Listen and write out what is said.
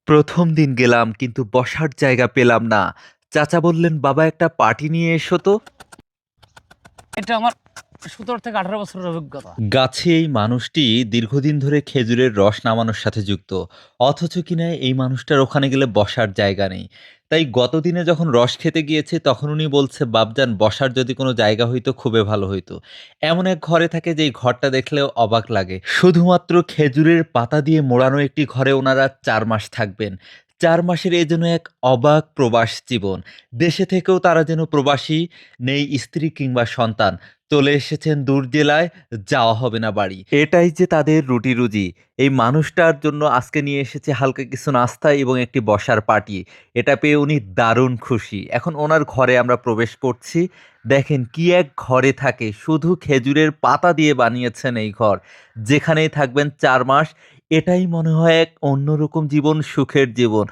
প্রথম দিন গেলাম কিন্তু বসার জায়গা পেলাম না। চাচা বললেন, বাবা একটা পার্টি নিয়ে এসো তো। এটা আমার ১৭ থেকে ১৮ বছরের অভিজ্ঞতা। গাছে এই মানুষটি দীর্ঘদিন ধরে খেজুরের রস নামানোর সাথে যুক্ত, অথচ কিনা এই মানুষটার ওখানে গেলে বসার জায়গা নেই। তাই গতদিনে যখন রস খেতে গিয়েছে তখন উনি বলছে, বাপজান বসার যদি কোনো জায়গা হইতো খুবই ভালো হইতো। এমন এক ঘরে থাকে যেই ঘরটা দেখলেও অবাক লাগে। শুধুমাত্র খেজুরের পাতা দিয়ে মোড়ানো একটি ঘরে ওনারা ৪ মাস থাকবেন। ৪ মাসের এ যেন এক অবাক প্রবাস জীবন। দেশে থেকেও তারা যেন প্রবাসী, নেই স্ত্রী কিংবা সন্তান। চলে এসেছেন দূর জেলায়, যাওয়া হবে না বাড়ি। এটাই যে তাদের রুটি রুজি। এই মানুষটার জন্য আজকে নিয়ে এসেছে হালকা কিছু নাস্তা এবং একটি বসার পার্টি। এটা পেয়ে উনি দারুণ খুশি। এখন ওনার ঘরে আমরা প্রবেশ করছি। দেখেন কি এক ঘরে থাকে, শুধু খেজুরের পাতা দিয়ে বানিয়েছেন এই ঘর। যেখানেই থাকবেন ৪ মাস। এটাই মনে হয় এক অন্যরকম জীবন, সুখের জীবন।